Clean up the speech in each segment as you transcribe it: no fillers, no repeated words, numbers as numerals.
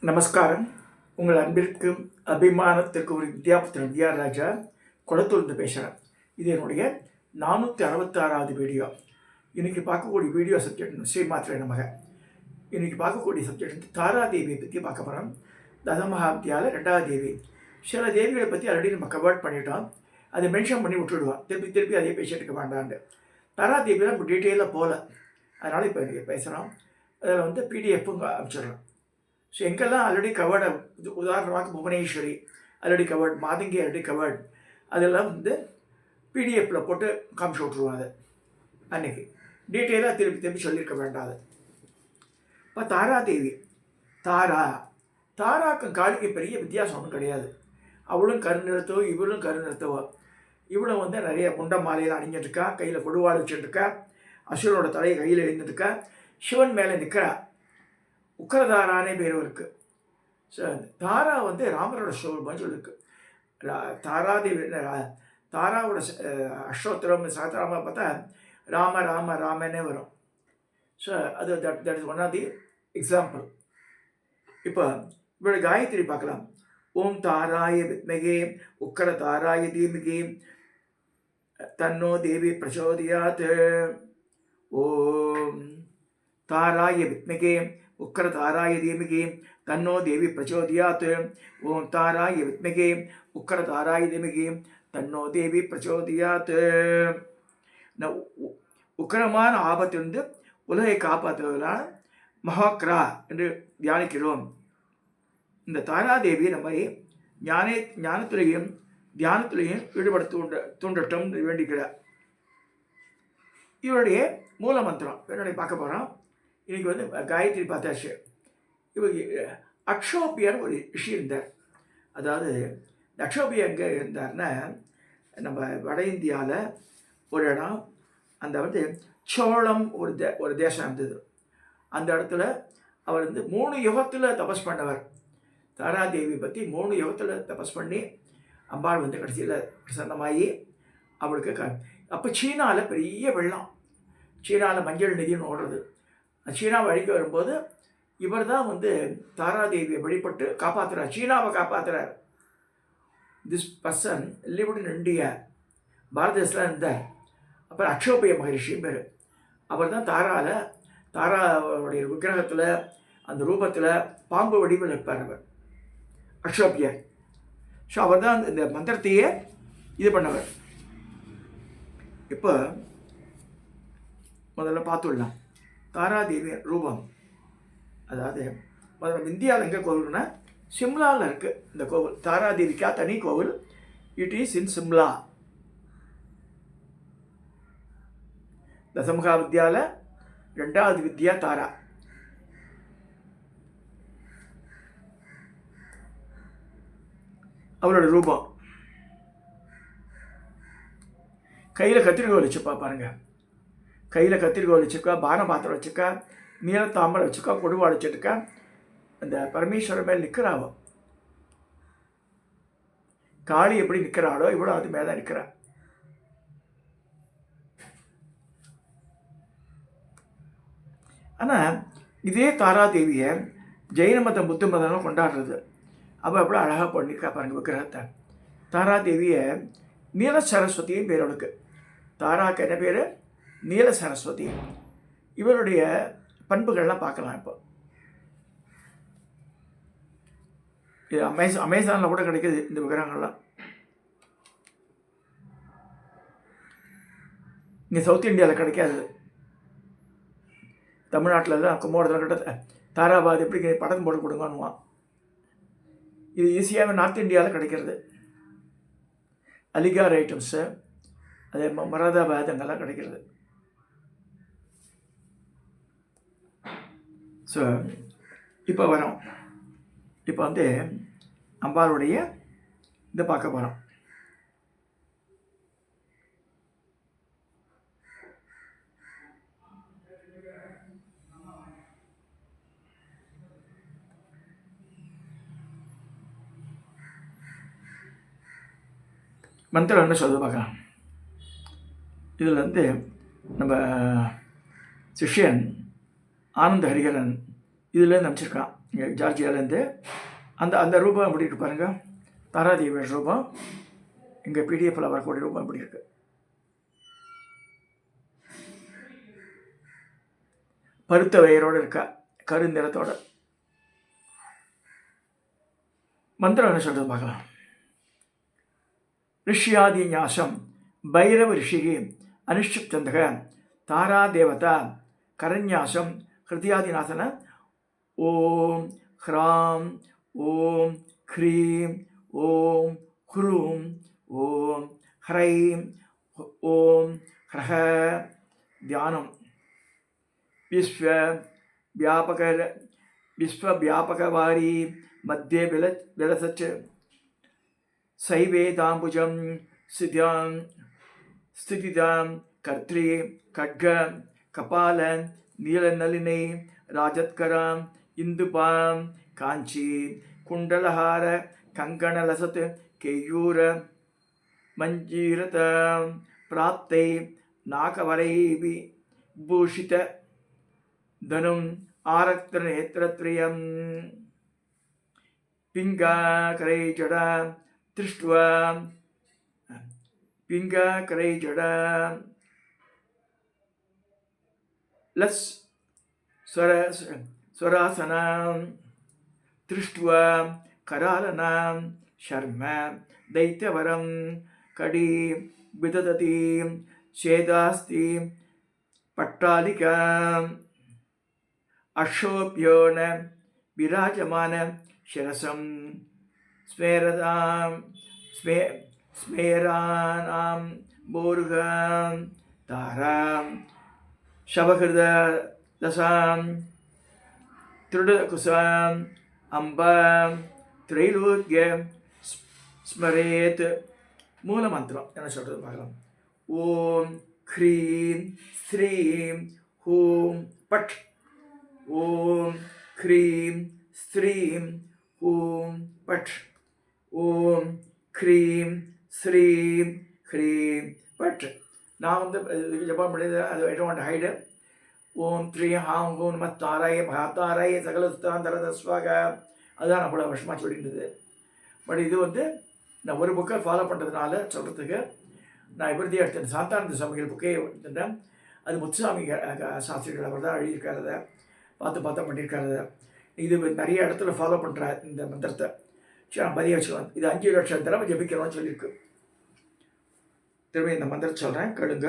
நமஸ்காரம். உங்கள் அன்பிற்கும் அபிமானத்திற்கு ஒரு வித்யாபுத்திரன் விஆர் ராஜா குளத்தூர்ந்து பேசுகிறேன். இது என்னுடைய 466வது வீடியோ. இன்றைக்கி பார்க்கக்கூடிய வீடியோ சப்ஜெக்ட் ஸ்ரீ மாத்திரை நமக. இன்றைக்கி பார்க்கக்கூடிய சப்ஜெக்ட் வந்து தாராதேவியை பற்றி பார்க்க போகிறோம். தசமகாப்தியால் 2வது தேவி. சில தேவிகளை பற்றி ஆல்ரெடி நம்ம கவர்ட் பண்ணிட்டோம். அதை மென்ஷன் பண்ணி விட்டுடுவோம். திருப்பி அதே பேசிட்டு இருக்க வேண்டாண்டு. தாராதேவியில் நம்ம டீட்டெயிலாக போகல, அதனால் இப்போ இன்றைக்கி பேசுகிறோம். அதில் வந்து பிடிஎஃப்பும் அனுப்பிச்சிடுறோம். ஸோ எங்கெல்லாம் ஆல்ரெடி கவர்டு, உதாரணமாக Bhuvaneswari already covered, Mathangi already covered, அதெல்லாம் வந்து பிடிஎஃப்பில் போட்டு காமிச்சு விட்ருவாங்க. அன்றைக்கி டீட்டெயிலாக திருப்பி சொல்லியிருக்க வேண்டாது. இப்போ தாராதேவி, தாராக்கும் காளிக்கு பெரிய வித்தியாசம் ஒன்றும் கிடையாது. அவளும் கருநிறத்தவோ இவளும் கருநிறத்தவோ. இவளும் வந்து நிறைய முண்ட மாலையில் அணிஞ்சிட்ருக்கா, கையில் கொடுவாள் வச்சுட்டுருக்கா, அசுரனோட தலையை கையில் எழுந்துட்டுருக்கா, சிவன் மேலே நிற்கிறா. உக்கரதாரானே பேரும் இருக்குது. ஸோ தாரா வந்து ராமரோட ஸ்வரூபம்னு சொல்லியிருக்கு. தாராதேவி, தாராவோட அஷ்டோத்திரம் சாதாரணமாக பார்த்தா ராம ராம ராமனே வரும். ஸோ அது that is one of the example. இப்போ இவரோட காயத்ரி பார்க்கலாம். ஓம் தாராய வித்மகே உக்கர தாராய தீமகி தன்னோ தேவி பிரச்சோதயாத். ஓம் தாராய வித்மகே உக்கர தாராய தீமகி தன்னோ தேவி பிரச்சோதயாத். ஓம் தாராய வித்மகே உக்கர தாராய தீமகி தன்னோ தேவி பிரச்சோதயாத். உக்கரமான ஆபத்திலிருந்து உலகை காப்பாற்றுவதான மகாக்ரா என்று தியானிக்கிறோம். இந்த தாராதேவி நம்மை ஞானத்திலையும் தியானத்திலையும் ஈடுபடுத்த தூண்டட்டும் வேண்டிக்கிறார். இவருடைய மூல மந்திரம் என்னுடைய பார்க்க போகிறோம். இன்றைக்கி வந்து காயத்ரி பார்த்தாச்சு. இவர் அக்ஷோபியர் ஒரு ரிஷி இருந்தார். அதாவது அக்ஷோபியர் எங்கே இருந்தார்னா, நம்ம வட இந்தியாவில் ஒரு இடம், அந்த வந்து சோளம் ஒரு தேசம் இருந்தது. அந்த இடத்துல அவர் வந்து 3 யுகத்தில் தபஸ் பண்ணவர். தாராதேவி பற்றி 3 யுகத்தில் தபஸ் பண்ணி அம்பாள் வந்து கடைசியில் பிரசன்னமாகி அவளுக்கு அப்போ சீனாவில் பெரிய வெள்ளம், சீனாவில் மஞ்சள் நதின்னு ஓடுறது. சீனாவை அழிக்க வரும்போது இவர் தான் வந்து தாராதேவியை வழிபட்டு காப்பாற்றுறார், சீனாவை காப்பாற்றுறார். This person lived in India, Bharata தேசத்தில் இருந்தார். அப்புறம் அக்ஷோபிய மகரிஷியும் பேர். அவர் தான் தாராவுடைய விக்கிரகத்தில் அந்த ரூபத்தில் பாம்பு வடிவில் இருப்பார் அவர், அக்ஷோபியர். ஸோ அவர் தான் இந்த மந்திரத்தையே இது பண்ணவர். இப்போ முதல்ல பார்த்துடலாம் தாராதேவி ரூபம். அதாவது முதல்ல இந்தியாவில் எங்கே கோவில்னா சிம்லாவில் இருக்குது இந்த கோவில். தாராதேவிக்கா தனி கோவில். It is in Shimla. தசமகா வித்யாவில் 2வது வித்யா தாரா. அவரோட ரூபம் கையில் கத்திரிக்கோல் வச்சுப்பா பாருங்க. கையில் கத்திரிக்கோல் வச்சுருக்கா, பான பாத்திரம் வச்சுருக்கா, நீலத்தாம்பரம் வச்சுருக்கா, கொடுவாள் வச்சுருக்கா. அந்த பரமேஸ்வரர் மேல் நிற்கிறாவோ. காளி எப்படி நிற்கிறாளோ இவ்வளோ அது மேலே தான் நிற்கிறா. ஆனால் இதே தாராதேவியை ஜெயின மதம் புத்த மதம் கொண்டாடுறது. அவள் எவ்வளோ அழகாக பண்ணியிருக்கா பாருங்க விக்கிரகத்தை. தாராதேவியை நீல சரஸ்வதியும் பேர் அவளுக்கு. தாராக்கு என்ன பேர்? நீல சரஸ்வதி. இவருடைய பண்புகள்லாம் பார்க்கலாம். இப்போ இது அமேசானில் கூட கிடைக்கிது இந்த விக்கிரகங்கள்லாம். இங்கே சவுத் இந்தியாவில் கிடைக்காது. தமிழ்நாட்டில் தான் கும்போடத்தில் கிட்ட தாராபாத் எப்படி படம் போட்டு கொடுங்கன்னுவான். இது ஈஸியாக நார்த் இந்தியாவில் கிடைக்கிறது. அலிகார் ஐட்டம்ஸு, அதே மராதாபாத் அங்கெல்லாம் கிடைக்கிறது. ஸோ இப்போ வரோம். இப்போ வந்து அம்பாளுடைய இதை பார்க்க போகிறோம். மந்திரம் என்ன சொல்லுது பார்க்கலாம். இதில் வந்து நம்ம சிஷ்யன் ஆனந்த ஹரிகரன் இதில் நினச்சிருக்கான். இங்கே ஜார்ஜியாவிலேருந்து அந்த அந்த ரூபம் எப்படி இருக்கு பாருங்கள். தாராதேவியோட ரூபம் இங்கே பிடிஎஃப்பில் வரக்கூடிய ரூபம் எப்படி இருக்குது. பருத்த வயரோடு இருக்கா, கருநிறத்தோட. மந்திரம் என்ன சொல்கிறது பார்க்கலாம். ऋष्यादि न्यासं भैरव ऋषिः अनुष्ठिप्तन्तः तारा देवता करन्यासं हृदयादिनाथन ओम ह्रां ओम ह्रीं ओम ह्रूं ओम ह्रैं ओम ह्रः ध्यानं विश्वव्यापकवारी मध्ये विलसच्च सैवेदाम्बुजं स्थितिदां कर्त्री खड्ग कपाल नीलनलिनी राजत्करां इंदुपां कांची कुंडलहार कंकणलसत् केयूर मंजीरत प्राप्ते नाकवरैर्विभूषित धनुम् आरक्तनेत्रत्रयं पिङ्गाकरैर्जडा दृष्ट्वा पिङ्गाकरैर्जडा लस् स्वरासनां दृष्ट्वा करालनां शर्म दैत्यवरं कडी विदधति शेदास्ति पट्टालिकाम् अक्षोभ्योन विराजमान शिरसं स्मेरानां बोर्गां तारां शवहृदसां त्रिडकुसां अम्बां त्रैलोक्य स्मरेत्. மூல மந்திரம் என்ன சொல்கிறது பார்க்கலாம். ஓம் க்ரீம் ஸ்ரீம் ஹூம் பட். ஓம் க்ரீம் ஸ்ரீம் ஹூம் பட். ஓம் க்ரீம் ஸ்ரீம் ஹ்ரீம் பட். நான் ஜபம் பண்ணியது அது ஐ டோன்ட் ஹைடு. ஓம் த்ரீ ஹாம் ஹூம் நமஸ்தாராய மகாத்தாராய சகலஸ்தாந்தரதஸ்வாக. அதுதான் நம்மளோட வருஷமாக சொல்லியிருந்தது. பட் இது நான் ஒரு புக்கை ஃபாலோ பண்ணுறதுனால சொல்கிறதுக்கு நான் இப்படி எடுத்தேன். சாந்தானந்த சுவாமிகள் புக்கே எடுத்துட்டேன். அது முத்துசாமி சாஸ்திரிகள் அவர் தான் எழுதியிருக்காரத பார்த்து பண்ணியிருக்காரத. இது நிறைய இடத்துல ஃபாலோ பண்ணுற இந்த மந்திரத்தை சரி நான் பதிய வச்சுக்கலாம். இது 5 லட்சம் தடவை ஜபிக்கிறோம்னு சொல்லியிருக்கு. திரும்ப இந்த மந்திரத்தை சொல்கிறேன் கேளுங்க.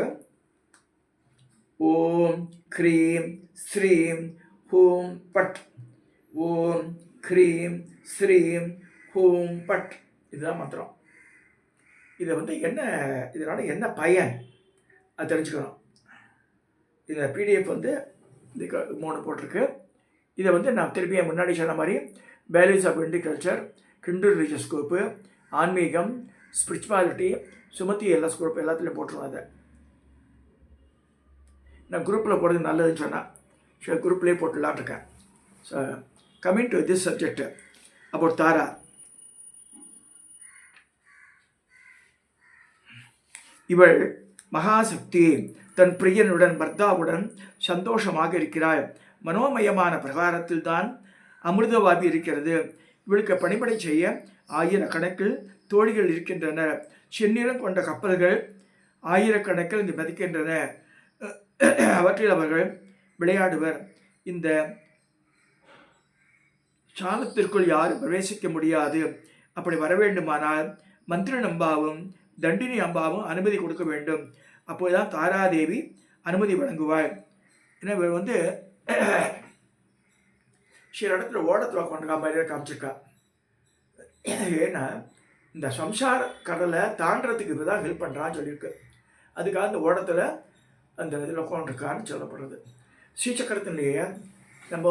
ஓம் க்ரீம் ஸ்ரீம் ஹூம் பட். ஓம் க்ரீம் ஸ்ரீம் ஹூம் பட். இதுதான் மந்திரம். இதை என்ன இதனால் என்ன பயன் அது தெரிஞ்சுக்கணும். இந்த பிடிஎஃப் இந்த 3 போட்டிருக்கு. இதை நான் திருப்பி முன்னாடி சொன்ன மாதிரி வேல்யூஸ் ஆஃப் இண்டியன் கல்ச்சர், கிண்டு ரிலீஜியஸ் குரூப்பு, ஆன்மீகம், ஸ்பிரிச்சுவாலிட்டி, சுமதி எல்எஸ் குரூப் எல்லாத்துலேயும் போட்டுருவோம். அதை நான் குரூப்பில் போடுறது நல்லதுன்னு சொன்னேன். ஸோ குரூப்லேயே போட்டுடலான் இருக்கேன். So coming to this subject about Tara. இவள் மகாசக்தி தன் பிரியனுடன் பர்த்தாவுடன் சந்தோஷமாக இருக்கிறாள். மனோமயமான பிரகாரத்தில் தான் அமிர்தவாபி இருக்கிறது. இவளுக்கு பணிபடை செய்ய 1000 கணக்கில் தோழிகள் இருக்கின்றனர். செந்நிறம் கொண்ட கப்பல்கள் 1000 கணக்கில் மதிக்கின்றன. அவற்றில் அவர்கள் விளையாடுவர். இந்த சாலத்திற்குள் யாரும் பிரவேசிக்க முடியாது. அப்படி வர வேண்டுமானால் மந்திரன் அம்பாவும் தண்டினி அம்பாவும் அனுமதி கொடுக்க வேண்டும். அப்போதுதான் தாராதேவி அனுமதி வழங்குவாள். ஏன்னா இவர் சில இடத்துல ஓடத்தில் கொண்டு மாதிரியே காமிச்சிருக்கா. ஏன்னா இந்த சம்சார கடலை தாண்டறதுக்கு இதுதான் ஹெல்ப் பண்ணுறான்னு சொல்லியிருக்கு. அதுக்காக அந்த ஓடத்தில் அந்த இதில் உட்காந்துருக்கான்னு சொல்லப்படுறது. ஸ்ரீசக்கரத்திலேயே நம்ம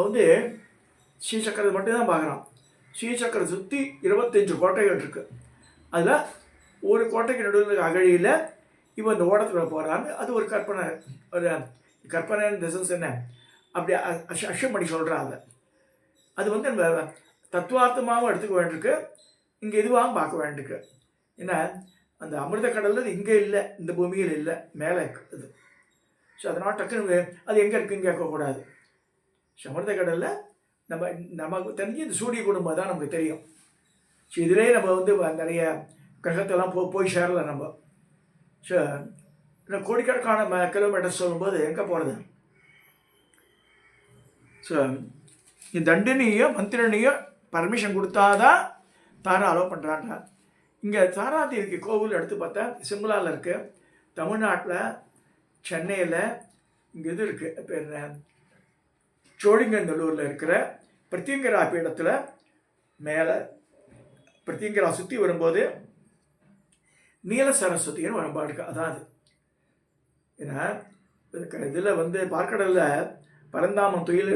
ஸ்ரீசக்கரத்தை மட்டும்தான் பார்க்குறோம். ஸ்ரீசக்கரை சுற்றி 25 கோட்டைகள் இருக்குது. அதில் ஒரு கோட்டைக்கு நடுவில் அகழியில் இவன் இந்த ஓடத்தில் போகிறான்னு அது ஒரு கற்பனை. ஒரு கற்பனைன்னு திசஸ் என்ன அப்படி அஷம் பண்ணி சொல்கிறாங்க. அது நம்ம தத்துவார்த்தமாகவும் எடுத்துக்க வேண்டியிருக்கு, இங்கே இதுவாகவும் பார்க்க வேண்டியிருக்கு. ஏன்னா அந்த அமிர்த கடலில் இங்கே இல்லை, இந்த பூமியில் இல்லை, மேலே இருக்குது. ஸோ அதனால் டக்குன்னு அது எங்கே இருக்குன்னு கேட்கக்கூடாது. ஸோ அமிர்த கடலில் நமக்கு தெரிஞ்சு இந்த சூரிய குடும்பம் தான் நமக்கு தெரியும். ஸோ இதிலே நம்ம வந்து நிறைய கிரகத்தெல்லாம் போய் சேரல நம்ம. ஸோ இன்னும் கோடிக்கணக்கான கிலோமீட்டர் சொல்லும்போது எங்கே போகிறது? ஸோ இந்த தண்டினியும் மந்திரனையும் பர்மிஷன் கொடுத்தாதான் தாரா அலோவ் பண்ணுறாங்க. இங்கே தாராதேவிக்கு கோவில் எடுத்து பார்த்தா சிம்லாவில் இருக்குது, தமிழ்நாட்டில் சென்னையில் இங்கே இது இருக்குது, இப்போ என்ன சோழிங்கநல்லூரில் இருக்கிற பிரத்யங்கரா பீடத்தில் மேலே பிரத்யங்கரா சுற்றி வரும்போது நீல சரஸ்வதின்னு வழிபாடு இருக்குது. அதான் அது. ஏன்னா இதில் வந்து பார்க்கடலில் பரந்தாமன் துயில்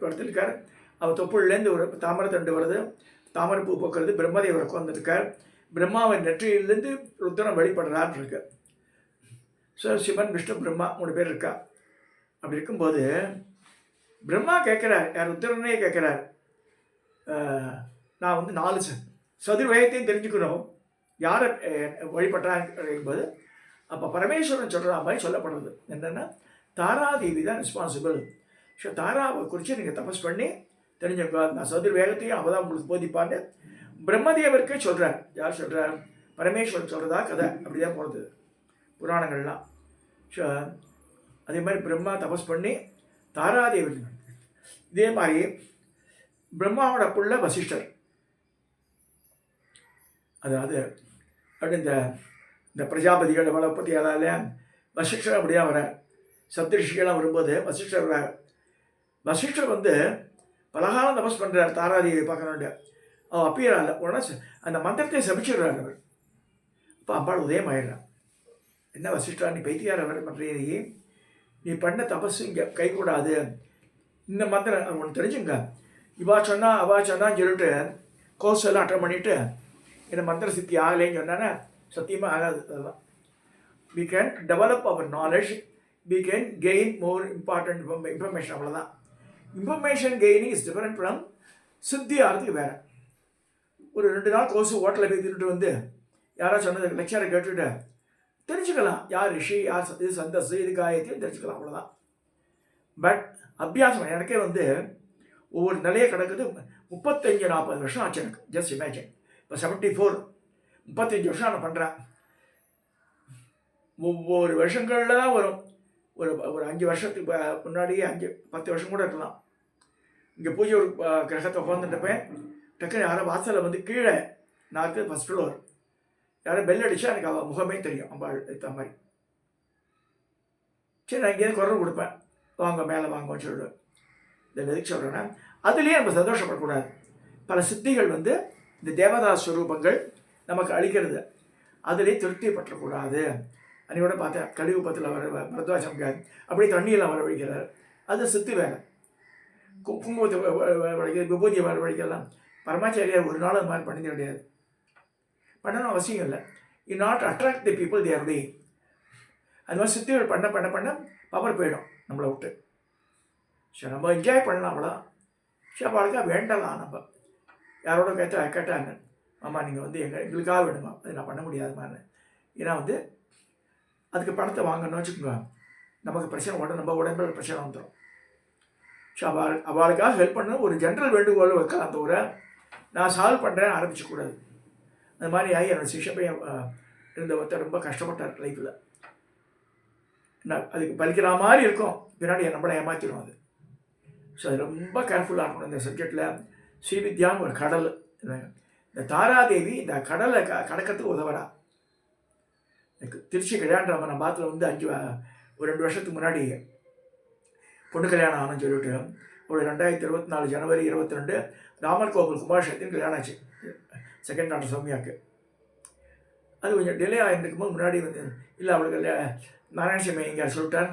படுத்திருக்கார். அவர் தொப்புள்லேருந்து ஒரு தாமரை தண்டு வருது, தாமரை பூ போக்குறது, பிரம்மதேவர் உட்காந்துருக்கார். பிரம்மாவின் நெற்றியிலேருந்து ருத்ரன் வெளிப்படுறான்னு இருக்கு. ஸோ சிவன் விஷ்ணு பிரம்மா 3 பேர் இருக்கா. அப்படி இருக்கும்போது பிரம்மா கேட்குறார், யார் ருத்ரனே கேட்குறார், நான் வந்து 4 சதுர்வேதத்தையும் தெரிஞ்சுக்கணும், யாரை வழிபட்டாங்க என்பது. அப்போ பரமேஸ்வரன் சொல்கிற மாதிரி சொல்லப்படுறது என்னென்னா தாராதேவி தான் ரெஸ்பான்சிபிள். ஸோ தாராவை குறித்து நீங்கள் தபஸ் பண்ணி தெரிஞ்சுக்கோ, நான் சதுர்வேகத்தையும் அவள் தான் உங்களுக்கு போதிப்பான்னு பிரம்மதேவருக்கே சொல்கிறார். யார் சொல்கிறார்? பரமேஸ்வரன் சொல்கிறதா கதை. அப்படி தான் போகிறது புராணங்கள்லாம். ஸோ அதே மாதிரி பிரம்மா தபஸ் பண்ணி தாராதேவி. இதே மாதிரி பிரம்மாவோட புள்ள வசிஷ்டர். அதாவது அப்படி இந்த பிரஜாபதிகள் வளப்பத்தி அதால வசிஷ்டர் அப்படியே வர சப்தரிஷிகளாக வரும்போது வசிஷ்டர் வரார். வசிஷ்டர் வந்து பலகாலம் தபஸ் பண்ணுறார் தாராதேவியை பார்க்கணுண்டு. அவள் அப்பியரால உடனே அந்த மந்திரத்தை சபிச்சிடுறார் அவர். இப்போ அம்பாள் உதயம் ஆயிடுறான். என்ன வசிஷ்டா, நீ பைத்தியார வர பண்ணுறீ, நீ பண்ண தபஸ் இங்கே கைகூடாது, இந்த மந்திரம் ஒன்று தெரிஞ்சுங்க, இவா சொன்னா அவா சொன்னான்னு சொல்லிட்டு கோர்ஸ் எல்லாம் அட்டன் பண்ணிவிட்டு இந்த மந்திர சித்தி ஆகலைன்னு சொன்னானே, சத்தியமாக ஆகாது. அதெல்லாம் we can develop our knowledge, we can gain more important information. அவ்வளோதான். Information gaining is different from சித்தி ஆகிறதுக்கு வேறு. ஒரு 2 நாள் கோர்ஸ் ஹோட்டலில் போய் தின்னுட்டு வந்து யாராவது சொன்னது லெக்சரை கேட்டுவிட்டு தெரிஞ்சுக்கலாம், யார் ரிஷி, யார் இது சந்தஸ், இது காயத்தையும் தெரிஞ்சுக்கலாம், அவ்வளோதான். பட் அபியாசம் எனக்கே வந்து ஒவ்வொரு நிலையை கிடக்குது 35-40 வருஷம் ஆச்சு எனக்கு. Just imagine. இப்போ 74, 35 வருஷம் நான் பண்ணுறேன். ஒவ்வொரு வருஷங்களில் தான் வரும். ஒரு 5 வருஷத்துக்கு முன்னாடியே 5-10 வருஷம் கூட இருக்கலாம். இங்கே பூஜை ஒரு கிரகத்தை உட்காந்துட்டப்பேன், டக்குன்னு யாரோ வாசலில் வந்து கீழே நான் இருக்குது ஃபஸ்ட் ஃப்ளோர், யாரும் பெல் அடித்தா எனக்கு அவள் முகமே தெரியும், அம்பாள் எடுத்த மாதிரி. சரி, நான் இங்கேயே குரல் கொடுப்பேன், வாங்க மேலே வாங்கன்னு சொல்லிடுவேன். இதில் எதுக்கு சொல்கிறேன்னா, அதுலேயே நம்ம சந்தோஷப்படக்கூடாது. பல சித்திகள் வந்து இந்த தேவதா ஸ்வரூபங்கள் நமக்கு அளிக்கிறது, அதுலேயே திருப்திப்பற்றக்கூடாது. அன்னையோட பார்த்தேன் கலியுகத்தில் வர பரத்வாஜம் அப்படியே தண்ணியெல்லாம் வர வழிக்கிறார், அது சித்தி வேலை. குங்குமத்தை வழிக்கிறது, விபூதியை வர வழிக்கலாம். பரமாச்சாரியார் ஒரு நாள் அது மாதிரி பண்ணிக்க முடியாது, பண்ணணும் அவசியம் இல்லை. You not attract the people their day. அது மாதிரி சித்திகள் பண்ண பண்ண பண்ண பவர் போயிடும் நம்மளை விட்டு. சரி, நம்ம என்ஜாய் பண்ணலாம் அவ்வளோ. சரி, அவளுக்காக வேண்டலாம். நம்ம யாரோட கேட்டாங்க, ஆமாம் நீங்கள் வந்து எங்களுக்காக வேணுமா, அது நான் பண்ண முடியாது மாதிரி. ஏன்னா வந்து அதுக்கு பணத்தை வாங்கணும்னு வச்சுக்கோங்க, நமக்கு பிரச்சனை நம்ம உடம்புல பிரச்சனை வந்துடும். ஸோ அவளுக்காக ஹெல்ப் பண்ண ஒரு ஜென்ரல் வேண்டுகோள் வைக்கலாம், தவிர நான் சால்வ் பண்ணுறேன்னு ஆரம்பிச்சக்கூடாது. அந்த மாதிரி ஆகி என்னோடய சிஷ்யப்பையன் இருந்த ஒருத்தர் ரொம்ப கஷ்டப்பட்டார் லைஃப்பில். அதுக்கு பலிக்கிற மாதிரி இருக்கும், பின்னாடி நம்மளை ஏமாற்றிடும் அது. ஸோ அது ரொம்ப கேர்ஃபுல்லாக இருக்கணும் இந்த சப்ஜெக்டில். ஸ்ரீவித்யான்னு ஒரு கடல், இந்த தாராதேவி இந்த கடலை கடக்கிறதுக்கு உதவுறா. திருச்சி கல்யாணராமன் நம்ம பாத்தில் வந்து 2 வருஷத்துக்கு முன்னாடி பொண்ணு கல்யாணம் ஆனு சொல்லிட்டு ஒரு 2024 ஜனவரி 22 ராமர் கோவில் கும்பாஷத்தின் கல்யாணம் ஆச்சு செகண்ட் டாக்டர் சௌமியாவுக்கு. அது கொஞ்சம் டிலே ஆகிருக்கும்போது முன்னாடி வந்து இல்லை அவளுக்கு நாராயணசாமி இங்கே சொல்லிட்டார்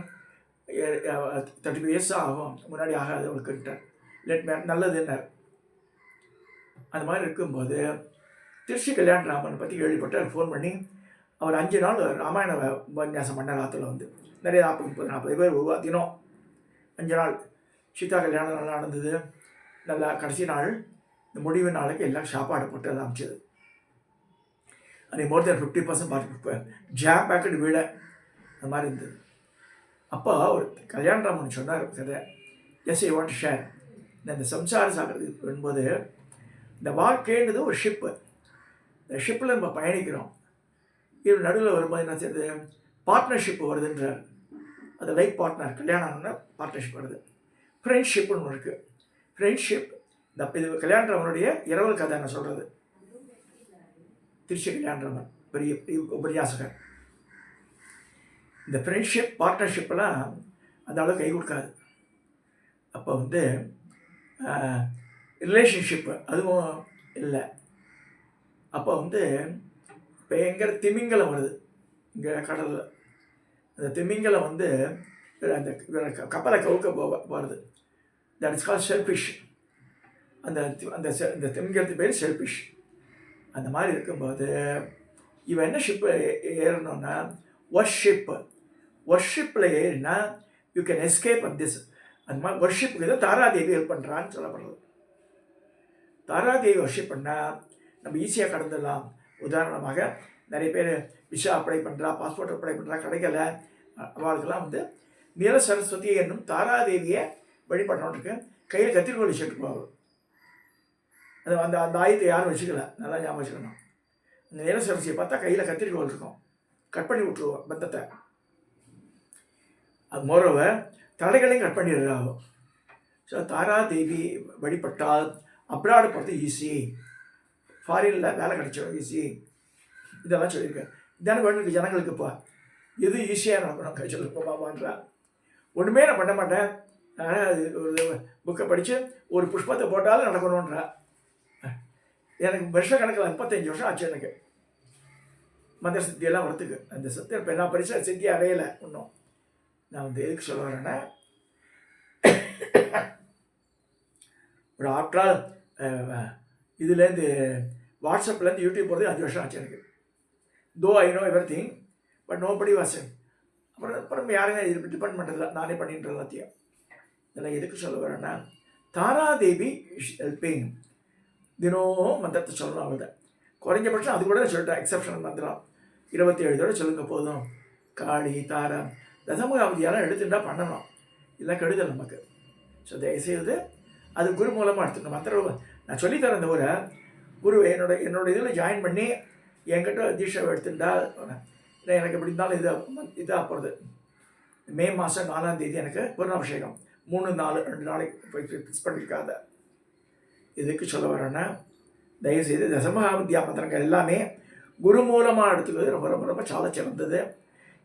35 இயர்ஸ் ஆகும், முன்னாடி ஆகாது அவளுக்குட்டார், லெட் நல்லதுன்னார். அந்த மாதிரி இருக்கும்போது திருச்சி கல்யாணராமன் பற்றி கேள்விப்பட்டார். ஃபோன் பண்ணி அவர் 5 நாள் ராமாயண உபன்யாசம் பண்ண ராத்தில் வந்து நிறைய 40-40 பேர் உருவாத்தினோம். 5 நாள் சீதா கல்யாணம் நல்லா நடந்தது. நல்லா கடைசி நாள் இந்த முடிவு நாளுக்கு எல்லாம் சாப்பாடு போட்டு அதை அமைச்சது. அன்றைக்கி மோர் தென் 50% பார்த்து ஜாம் பேக்கெட் வீட அந்த மாதிரி இருந்தது. அப்போ ஒரு கல்யாணராமன் சொன்னார் கதை, எஸ் ஐ வாண்ட் ஷேர். இந்த சம்சார சாகரது என்பது இந்த வாழ்க்கைன்றது ஒரு ஷிப்பு. இந்த ஷிப்பில் நம்ம பயணிக்கிறோம். இது நடுவில் வரும்போது என்ன செய்யுது, பார்ட்னர்ஷிப் வருதுன்றார். அது லைஃப் பார்ட்னர், கல்யாணம் ஆனோன்னா பார்ட்னர்ஷிப் வருது. ஃப்ரெண்ட்ஷிப்னு ஒன்று இருக்குது. ஃப்ரெண்ட்ஷிப் இந்த இது கல்யாணராமனுடைய இரவல் கதை நான் சொல்கிறது. திருச்சி கல்யாணராமன் பெரிய உபன்யாசகர். இந்த ஃப்ரெண்ட்ஷிப் பார்ட்னர்ஷிப்பெல்லாம் அந்த அளவுக்கு கை கொடுக்காது. அப்போ வந்து ரிலேஷன்ஷிப்பு அதுவும் இல்லை. அப்போ வந்து இப்போ எங்கே திமிங்கலம் வருது இங்கே கடலில். அந்த திமிங்கலம் வந்து அந்த கப்பலை கவுக்க வருது. That is call shellfish. அந்த அந்த இந்த திமிங்கலத்து பேர் ஷெல்ஃபிஷ். அந்த மாதிரி இருக்கும்போது இவன் என்ன ஷிப்பு ஏறணும்னா ஒர்ஷிப்பில் ஏறினா you can escape at this. அந்த மாதிரி ஒர்ஷிப்புக்கு தான் தாராதேவி ஹெல்ப் பண்ணுறான்னு சொல்லப்படுறது. தாராதேவி ஒர்ஷிப் பண்ணால் நம்ம ஈஸியாக கடந்துடலாம். உதாரணமாக நிறைய பேர் விசா அப்ளை பண்ணுறா, பாஸ்போர்ட் அப்ளை பண்ணுறா, கிடைக்கல. அவளுக்கெல்லாம் வந்து நீல சரஸ்வதி என்னும் தாராதேவியை வழிபடுறோன்ருக்கு. கையில் கத்திரிக்கோள் வச்சுட்டு போவாங்க. அது அந்த அந்த ஆயுதத்தை யாரும் வச்சுக்கல, நல்லா ஞாபகம் வச்சுக்கணும். அந்த நீல சரஸ்வதியை பார்த்தா கையில் கத்திரிக்கோள் இருக்கும், கட் பண்ணி விட்ருவோம் பந்தத்தை. அது மோரோவர் தடைகளையும் கட் பண்ணிடுறாகும். ஸோ தாராதேவி வழிபட்டால் அப்ராடு போகிறது ஈஸி, ஃபாரினில் வேலை கிடைச்சிடும் ஈஸி. இதெல்லாம் சொல்லியிருக்கேன். இதான வேணும் ஜனங்களுக்கு. இப்போ எது ஈஸியாக நடக்கணும் சொல்லுப்பா பாபான்றா. ஒன்றுமே நான் பண்ண மாட்டேன், ஒரு புக்கை படித்து ஒரு புஷ்பத்தை போட்டாலும் நடக்கணுன்றா. எனக்கு வருஷ கணக்கில் 35 வருஷம் ஆச்சு எனக்கு மந்திர சித்தியெல்லாம் வரத்துக்கு. அந்த சித்தி இப்போ நான் பரிசா சித்தியை அடையலை இன்னும். நான் வந்து எதுக்கு சொல்ல வரேன்னா, ஒரு ஆஃப்டரால் இதுலேருந்து வாட்ஸ்அப்லேருந்து யூடியூப் போகிறது 5 வருஷம் ஆச்சு எனக்கு. தோ I know everything but nobody was. அப்புறம் யாருமே இது டிபெண்ட் பண்ணுறதில்ல, நானே பண்ணிட்டு எல்லாத்தையும். இதெல்லாம் எதுக்கு சொல்ல வரேன்னா, தாராதேவி ஹெல்பிங். தினம் மந்திரத்தை சொல்லணும் அவ்வளோதான். குறைஞ்சபட்சம் அது கூட நான் சொல்லிட்டேன். எக்ஸப்ஷனல் மந்திரம் 27 தடவை சொல்லுங்க போதும். காளி தாரா தசமுகாவதியெல்லாம் எடுத்துட்டா பண்ணணும், இல்லை கெடுதல் நமக்கு. ஸோ தயவுசெய்து அது குரு மூலமாக எடுத்துக்கணும். மந்திரம் நான் சொல்லித்தரேன். இந்த ஊரை குரு என்னோட இதில் ஜாயின் பண்ணி என்கிட்ட தீட்சை எடுத்துட்டா இல்லை. எனக்கு எப்படி இருந்தாலும் இதாக போகிறது. மே மாதம் 4ஆம் தேதி எனக்கு பூர்ணாபிஷேகம். 3-4 2 நாளைக்கு போய் ஃபிக்ஸ் பண்ணியிருக்காத. இதுக்கு சொல்ல வரேன்னா, தயவுசெய்து தசமகாவித்யா மந்திரங்கள் எல்லாமே குரு மூலமாக எடுத்துக்கிறது ரொம்ப ரொம்ப ரொம்ப சால சிறந்தது.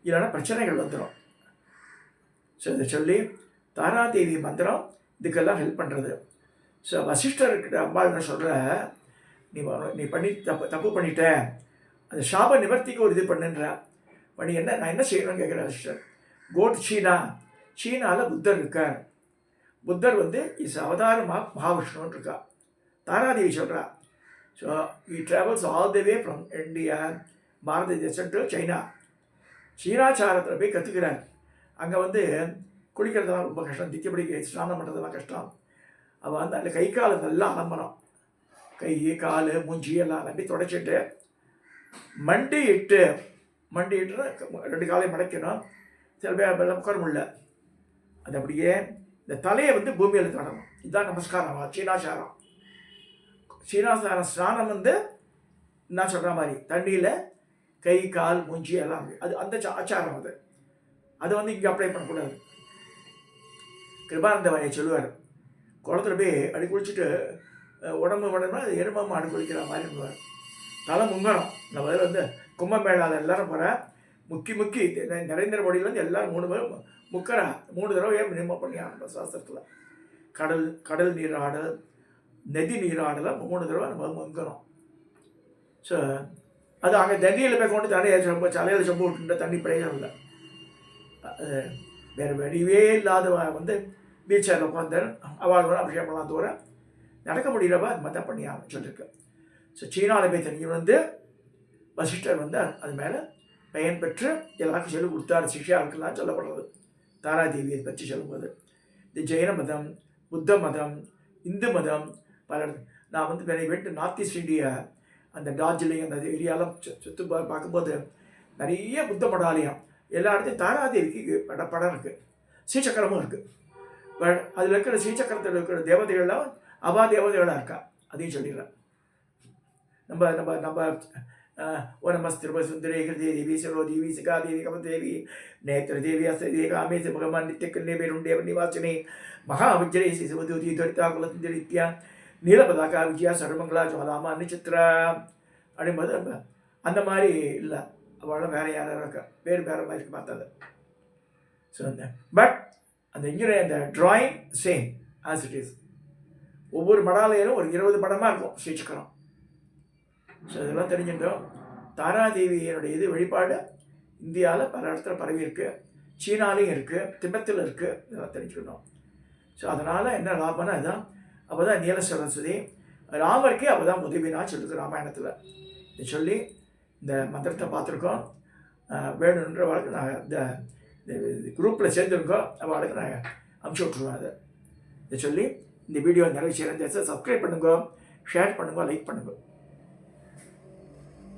இல்லைன்னா பிரச்சனைகள் வந்துடும். ஸோ இதை சொல்லி தாராதேவி மந்திரம் இதுக்கெல்லாம் ஹெல்ப் பண்ணுறது. ஸோ வசிஷ்டர்கிட்ட அம்பாள் என்ன சொல்கிற, நீ பண்ணி தப்பு பண்ணிட்ட, அந்த சாப நிவர்த்திக்கு ஒரு இது பண்ணுன்ற. பண்ணி என்ன நான் என்ன செய்யணும்னு கேட்குறேன் வசிஷ்டர். கோட் சீனாவில் புத்தர் இருக்கார். புத்தர் வந்து இஸ் அவதாரமாக மகாவிஷ்ணுன்னு இருக்கா. தாராதேவி சொல்கிறா. So he travels all the way from India Bharata தேசம் டு சைனா. சீனாச்சாரத்தில் போய் கற்றுக்கிறார். அங்கே வந்து குளிக்கிறதுலாம் ரொம்ப கஷ்டம், திக்கப்படி ஸ்நானம் பண்ணுறதுலாம் கஷ்டம். அவள் வந்து அந்த கை கால் நல்லா அலம்பணும். கை கால் மூஞ்சி எல்லாம் நம்பி தொடச்சிட்டு மண்டி இட்டு 2 காலையும் மடக்கணும். சில பேர் உட்கார முடியல. அது அப்படியே இந்த தலையை வந்து பூமியில் தொடணும். இதுதான் நமஸ்காரம், சீனாச்சாரம். சீனாச்சாரம் ஸ்நானம் வந்து நான் சொல்கிற மாதிரி தண்ணியில் கை கால் மூஞ்சி எல்லாம் அது அந்த ஆச்சாரம். அது வந்து இங்கே அப்ளை பண்ணக்கூடாது. கிருபானந்த வாயை சொல்லுவார், குளத்துல போய் அடி குளிச்சுட்டு உடம்பு உடம்புனா அது எருமமாக அடி குளிக்கிற மாதிரி பண்ணுவார். தலை முங்கணும். நம்ம அதில் வந்து கும்பமேளாவில் எல்லோரும் போகிற முக்கி நரேந்திர மோடியிலேருந்து எல்லோரும் 3 பேர் முக்கறா 3 தடவை மினிமம் பண்ணி ஆகணும் சாஸ்திரத்தில். கடல் நீராடல், நதி நீராடலை 3 தடவை நம்ம முங்கணும். ஸோ அது அங்கே தண்ணியில் போய் கொண்டு தலையில் சொம்பு விட்டுன்ற தண்ணி பிரயோஜனம் இல்லை. வேறு வடிவே இல்லாத வந்து பீச்சில் உட்காந்து அவள் கூட அபிஷேகம் பண்ணலாம். தவிர நடக்க முடியலவா அது மாதிரி தான் பண்ணி சொல்லியிருக்கு. ஸோ சீனாவில் போய் தண்ணி வந்து வசிஷ்டர் வந்து அது மேலே பயன் பெற்று எல்லாருக்கும் சொல்லிக் கொடுத்தார். சிஷ்யாவுக்கெல்லாம் சொல்லப்படுறது தாராதேவியை பற்றி சொல்லும்போது. இந்த ஜெயின மதம், புத்த மதம், இந்து மதம் பல. நான் வந்து வெட்டு நார்த் ஈஸ்ட் இந்தியா அந்த டார்ஜிலிங் அந்த ஏரியாலாம் சுற்று பார்க்கும்போது நிறைய புத்த மடாலயம் எல்லா இடத்தையும் தாராதேவிக்கு படம் இருக்குது. ஸ்ரீசக்கரமும் இருக்குது. அதில் இருக்கிற ஸ்ரீசக்கரத்தில் இருக்கிற தேவதைகள்லாம் அபா தேவதைகளாக இருக்கா, அதையும் சொல்லிடுறேன். நம்ம நம்ம நம்ம ஓ நமஸ்திருப சுந்தரே ஹிருதே தேவி சரோ தேவி சிகா தேவி கமதேவி நேத்திர தேவி அஸ்தேவி காமேச முகமான் நித்திய கண்ணே பேருண்டே நிவாசனே மகாவிஜ்ரே சிசுவதூதி துரிதா குலசுந்தரித்யா நீலபதாக்கா விஜயா சர்வமங்களா ஜோலாமா நட்சத்திரா அப்படிங்கும்போது அந்த மாதிரி இல்லை, அவளை வேற யாரும் இருக்கா, வேறு வேறு மாதிரி பார்த்தது. ஸோ பட் அந்த இங்கே அந்த drawing same as it is. ஒவ்வொரு மடாலயிலும் ஒரு 20 படமாக இருக்கும் ஸ்ரீசக்கரம். ஸோ இதெல்லாம் தெரிஞ்சுட்டோம். தாராதேவியினுடைய இது வழிபாடு இந்தியாவில் பல இடத்துல பரவி இருக்கு, சீனாலையும் இருக்குது, திபெத்தில் இருக்குது, இதெல்லாம் தெரிஞ்சுக்கணும். ஸோ அதனால் என்ன லாபம்னா இதுதான். அப்போ தான் நீல சரஸ்வதி ராமருக்கே அப்போ தான் உதவினா சொல்லுது ராமாயணத்தில். இதை சொல்லி இந்த மந்திரத்தை பார்த்துருக்கோம். வேணுன்ற வாழ்க்கை நான் இந்த குரூப்பில் சேர்ந்துருக்கோம், அவளுக்கு நான் அனுப்பிச்சி விட்ருவேன். அதை இதை சொல்லி இந்த வீடியோ நிறைய சேர சப்ஸ்கிரைப் பண்ணுங்க, ஷேர் பண்ணுங்க, லைக் பண்ணுங்க.